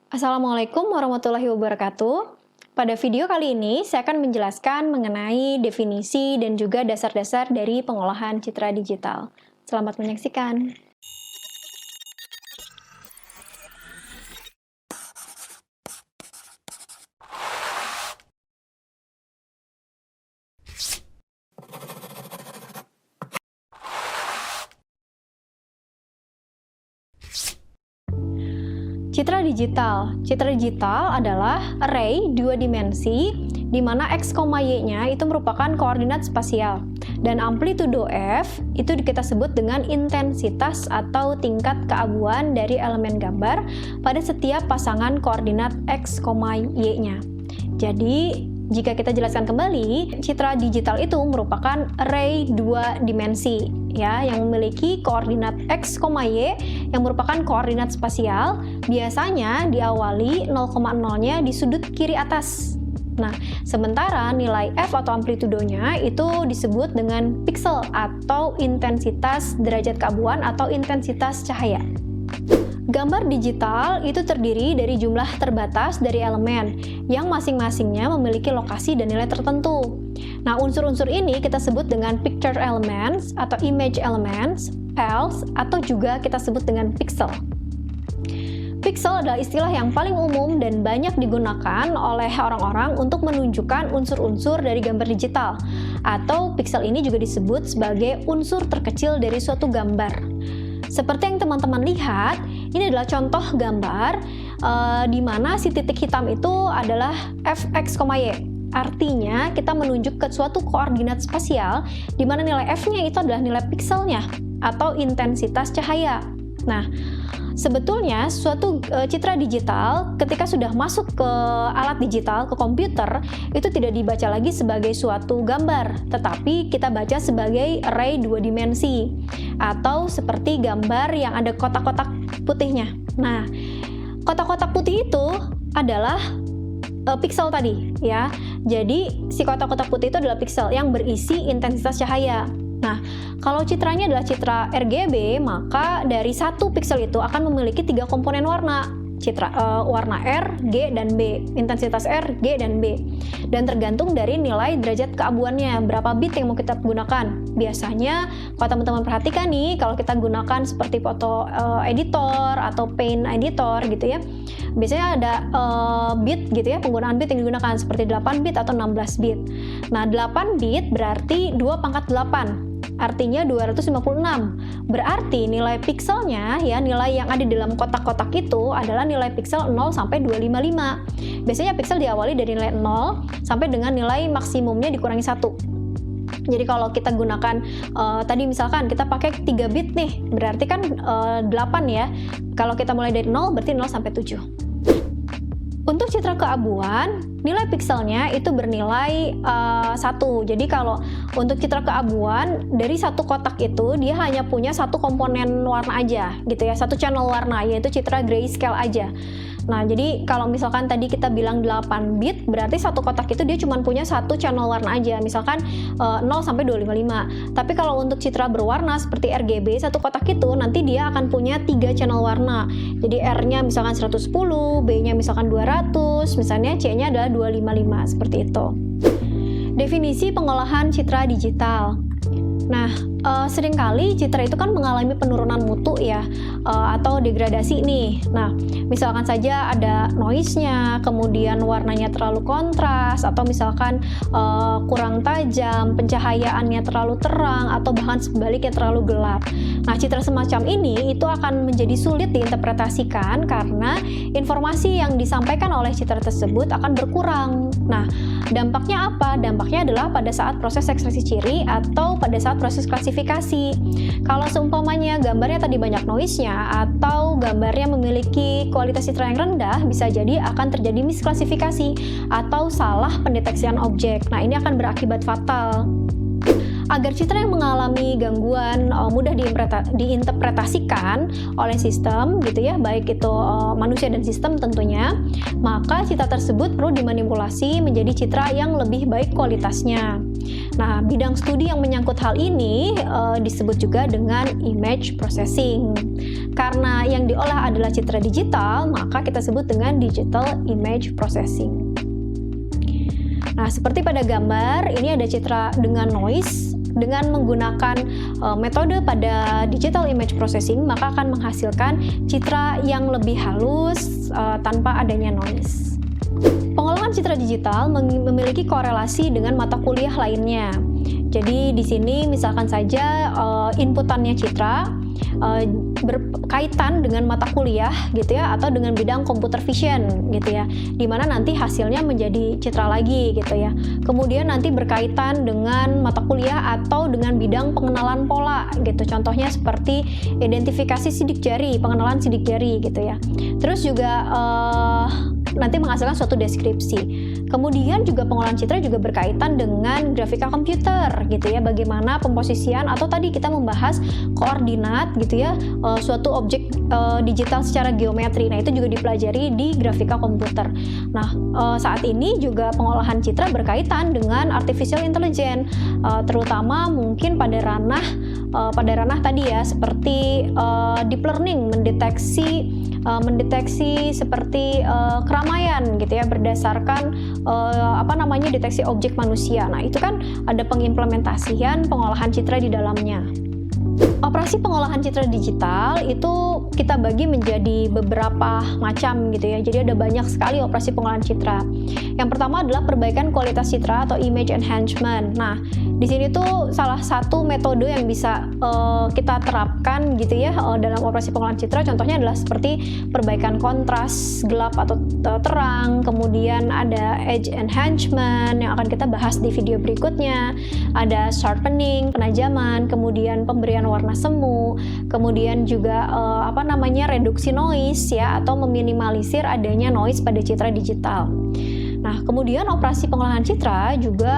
Assalamualaikum warahmatullahi wabarakatuh. Pada video kali ini, saya akan menjelaskan mengenai definisi dan juga dasar-dasar dari pengolahan citra digital. Selamat menyaksikan. Citra digital. Citra digital adalah array dua dimensi di mana x, y-nya itu merupakan koordinat spasial dan amplitudo f itu kita sebut dengan intensitas atau tingkat keabuan dari elemen gambar pada setiap pasangan koordinat x, y-nya. Jadi jika kita jelaskan kembali, citra digital itu merupakan array dua dimensi ya, yang memiliki koordinat x, y yang merupakan koordinat spasial, biasanya diawali 0,0-nya di sudut kiri atas. Nah, sementara nilai f atau amplitudonya itu disebut dengan piksel atau intensitas derajat keabuan atau intensitas cahaya. Gambar digital itu terdiri dari jumlah terbatas dari elemen yang masing-masingnya memiliki lokasi dan nilai tertentu. Nah, unsur-unsur ini kita sebut dengan picture elements atau image elements, PELs, atau juga kita sebut dengan pixel. Pixel adalah istilah yang paling umum dan banyak digunakan oleh orang-orang untuk menunjukkan unsur-unsur dari gambar digital, atau pixel ini juga disebut sebagai unsur terkecil dari suatu gambar. Seperti yang teman-teman lihat, ini adalah contoh gambar di mana si titik hitam itu adalah fx, y. Artinya kita menunjuk ke suatu koordinat spasial di mana nilai f-nya itu adalah nilai pikselnya atau intensitas cahaya. Nah, sebetulnya suatu citra digital ketika sudah masuk ke alat digital, ke komputer, itu tidak dibaca lagi sebagai suatu gambar, tetapi kita baca sebagai array dua dimensi atau seperti gambar yang ada kotak-kotak putihnya. Nah, kotak-kotak putih itu adalah piksel tadi ya. Jadi si kotak-kotak putih itu adalah piksel yang berisi intensitas cahaya. Nah, kalau citranya adalah citra RGB, maka dari satu piksel itu akan memiliki tiga komponen warna. Warna R, G, dan B. Intensitas R, G, dan B. Dan tergantung dari nilai derajat keabuannya, berapa bit yang mau kita gunakan. Biasanya, kalau teman-teman perhatikan nih, kalau kita gunakan seperti foto editor atau paint editor gitu ya, biasanya ada bit gitu ya, penggunaan bit yang digunakan seperti 8 bit atau 16 bit. Nah, 8 bit berarti 2 pangkat 8. Artinya 256. Berarti nilai pikselnya ya, nilai yang ada di dalam kotak-kotak itu adalah nilai piksel 0 sampai 255. Biasanya piksel diawali dari nilai 0 sampai dengan nilai maksimumnya dikurangi 1. Jadi kalau kita gunakan tadi misalkan kita pakai 3 bit nih, berarti kan 8 ya. Kalau kita mulai dari 0 berarti 0 sampai 7. Untuk citra keabuan, nilai pikselnya itu bernilai 1. Jadi kalau untuk citra keabuan, dari satu kotak itu dia hanya punya satu komponen warna aja gitu ya, satu channel warna, yaitu citra grayscale aja. Nah, jadi kalau misalkan tadi kita bilang 8 bit, berarti satu kotak itu dia cuma punya satu channel warna aja, misalkan 0 sampai 255. Tapi kalau untuk citra berwarna seperti RGB, satu kotak itu nanti dia akan punya 3 channel warna. Jadi R-nya misalkan 110, B-nya misalkan 200, misalnya C-nya adalah 255, seperti itu. Definisi pengolahan citra digital. Nah, seringkali citra itu kan mengalami penurunan mutu ya, atau degradasi nih. Nah, misalkan saja ada noise-nya, kemudian warnanya terlalu kontras, atau misalkan kurang tajam, pencahayaannya terlalu terang, atau bahkan sebaliknya terlalu gelap. Nah, citra semacam ini itu akan menjadi sulit diinterpretasikan karena informasi yang disampaikan oleh citra tersebut akan berkurang. Nah, dampaknya apa? Dampaknya adalah pada saat proses ekstraksi ciri atau pada saat proses klasifikasi. Kalau seumpamanya gambarnya tadi banyak noise-nya atau gambarnya memiliki kualitas citra yang rendah, bisa jadi akan terjadi misklasifikasi atau salah pendeteksian objek. Nah, ini akan berakibat fatal. Agar citra yang mengalami gangguan mudah diinterpretasikan oleh sistem gitu ya, baik itu manusia dan sistem tentunya, maka citra tersebut perlu dimanipulasi menjadi citra yang lebih baik kualitasnya. Nah, bidang studi yang menyangkut hal ini disebut juga dengan image processing. Karena yang diolah adalah citra digital, maka kita sebut dengan digital image processing. Nah, seperti pada gambar, ini ada citra dengan noise. Dengan menggunakan metode pada digital image processing, maka akan menghasilkan citra yang lebih halus tanpa adanya noise. Pengolahan citra digital memiliki korelasi dengan mata kuliah lainnya. Jadi di sini misalkan saja inputannya citra berkaitan dengan mata kuliah gitu ya, atau dengan bidang computer vision gitu ya, dimana nanti hasilnya menjadi citra lagi gitu ya. Kemudian nanti berkaitan dengan mata kuliah atau dengan bidang pengenalan pola gitu, contohnya seperti identifikasi sidik jari, pengenalan sidik jari gitu ya. Terus juga nanti menghasilkan suatu deskripsi. Kemudian juga pengolahan citra juga berkaitan dengan grafika komputer gitu ya, bagaimana pemposisian atau tadi kita membahas koordinat gitu ya, suatu objek digital secara geometri. Nah, itu juga dipelajari di grafika komputer. Nah, saat ini juga pengolahan citra berkaitan dengan artificial intelligence, terutama mungkin pada ranah tadi ya, seperti deep learning, mendeteksi seperti keramaian gitu ya, berdasarkan deteksi objek manusia. Nah, itu kan ada pengimplementasian pengolahan citra di dalamnya. Operasi pengolahan citra digital itu kita bagi menjadi beberapa macam gitu ya. Jadi ada banyak sekali operasi pengolahan citra. Yang pertama adalah perbaikan kualitas citra atau image enhancement. Nah, di sini tuh salah satu metode yang bisa kita terapkan gitu ya dalam operasi pengolahan citra. Contohnya adalah seperti perbaikan kontras gelap atau terang. Kemudian ada edge enhancement yang akan kita bahas di video berikutnya. Ada sharpening, penajaman, kemudian pemberian warna semu, kemudian juga reduksi noise ya, atau meminimalisir adanya noise pada citra digital. Nah, kemudian operasi pengolahan citra juga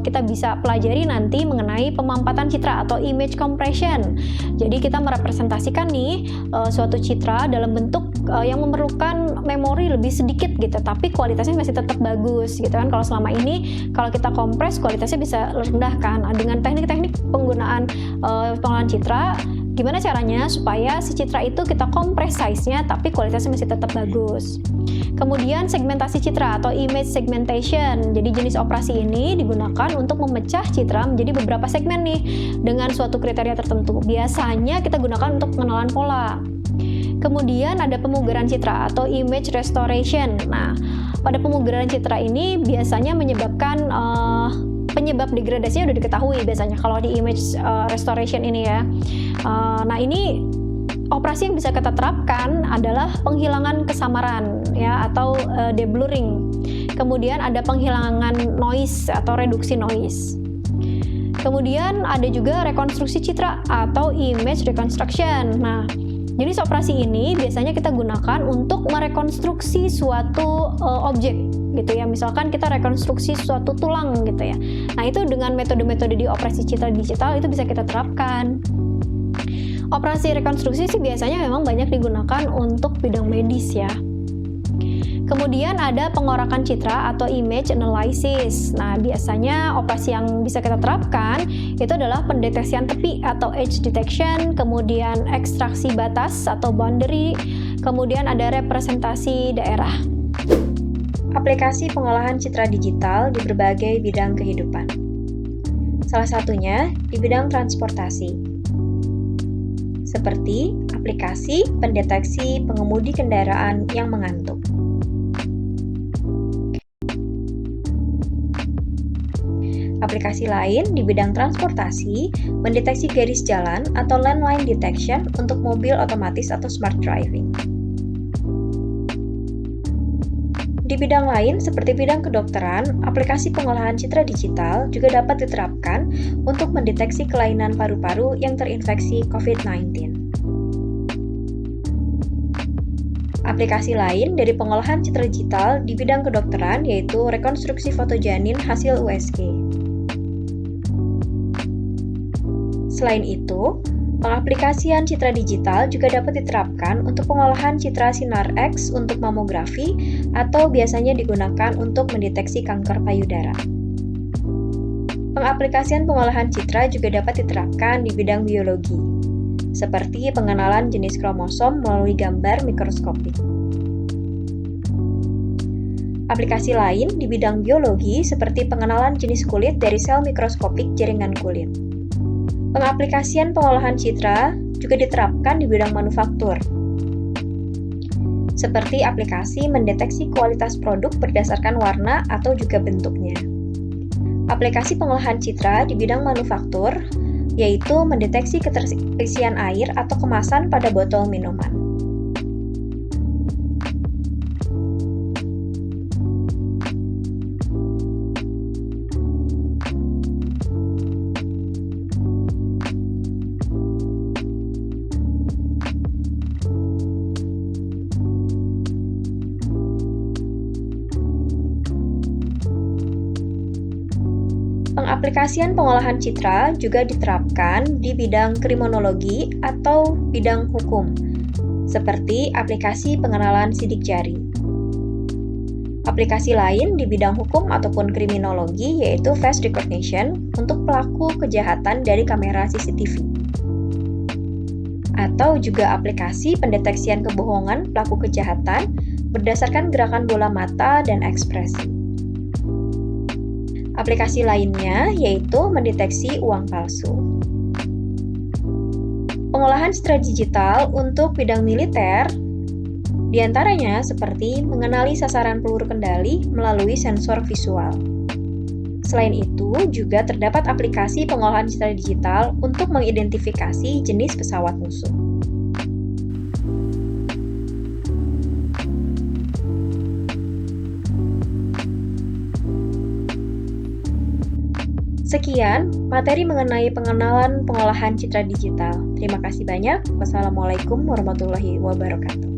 kita bisa pelajari nanti mengenai pemampatan citra atau image compression. Jadi kita merepresentasikan nih suatu citra dalam bentuk yang memerlukan memori lebih sedikit gitu, tapi kualitasnya masih tetap bagus gitu kan. Kalau selama ini kalau kita kompres kualitasnya bisa rendah kan. Dengan teknik-teknik penggunaan pengolahan citra, gimana caranya supaya si citra itu kita kompres size-nya tapi kualitasnya masih tetap bagus. Kemudian segmentasi citra atau image segmentation. Jadi jenis operasi ini digunakan untuk memecah citra menjadi beberapa segmen nih dengan suatu kriteria tertentu. Biasanya kita gunakan untuk pengenalan pola. Kemudian ada pemugaran citra atau image restoration. Nah, pada pemugaran citra ini biasanya menyebabkan penyebab degradasinya udah diketahui biasanya kalau di image restoration ini ya. Nah, ini operasi yang bisa kita terapkan adalah penghilangan kesamaran ya, atau deblurring. Kemudian ada penghilangan noise atau reduksi noise. Kemudian ada juga rekonstruksi citra atau image reconstruction. Nah, jenis operasi ini biasanya kita gunakan untuk merekonstruksi suatu objek gitu ya. Misalkan kita rekonstruksi suatu tulang gitu ya. Nah, itu dengan metode-metode di operasi citra digital itu bisa kita terapkan. Operasi rekonstruksi sih biasanya memang banyak digunakan untuk bidang medis ya. Kemudian ada pengorakan citra atau image analysis. Nah, biasanya operasi yang bisa kita terapkan itu adalah pendeteksian tepi atau edge detection, kemudian ekstraksi batas atau boundary, kemudian ada representasi daerah. Aplikasi pengolahan citra digital di berbagai bidang kehidupan. Salah satunya di bidang transportasi. Seperti aplikasi pendeteksi pengemudi kendaraan yang mengantuk. Aplikasi lain di bidang transportasi mendeteksi garis jalan atau lane line detection untuk mobil otomatis atau smart driving. Di bidang lain seperti bidang kedokteran, aplikasi pengolahan citra digital juga dapat diterapkan untuk mendeteksi kelainan paru-paru yang terinfeksi COVID-19. Aplikasi lain dari pengolahan citra digital di bidang kedokteran yaitu rekonstruksi foto janin hasil USG. Selain itu, pengaplikasian citra digital juga dapat diterapkan untuk pengolahan citra sinar X untuk mamografi atau biasanya digunakan untuk mendeteksi kanker payudara. Pengaplikasian pengolahan citra juga dapat diterapkan di bidang biologi, seperti pengenalan jenis kromosom melalui gambar mikroskopik. Aplikasi lain di bidang biologi seperti pengenalan jenis kulit dari sel mikroskopik jaringan kulit. Pengaplikasian pengolahan citra juga diterapkan di bidang manufaktur, seperti aplikasi mendeteksi kualitas produk berdasarkan warna atau juga bentuknya. Aplikasi pengolahan citra di bidang manufaktur yaitu mendeteksi keterisian air atau kemasan pada botol minuman. Pengaplikasian pengolahan citra juga diterapkan di bidang kriminologi atau bidang hukum, seperti aplikasi pengenalan sidik jari. Aplikasi lain di bidang hukum ataupun kriminologi yaitu face recognition untuk pelaku kejahatan dari kamera CCTV. Atau juga aplikasi pendeteksian kebohongan pelaku kejahatan berdasarkan gerakan bola mata dan ekspresi. Aplikasi lainnya yaitu mendeteksi uang palsu. Pengolahan citra digital untuk bidang militer diantaranya seperti mengenali sasaran peluru kendali melalui sensor visual. Selain itu, juga terdapat aplikasi pengolahan citra digital untuk mengidentifikasi jenis pesawat musuh. Sekian materi mengenai pengenalan pengolahan citra digital. Terima kasih banyak. Wassalamualaikum warahmatullahi wabarakatuh.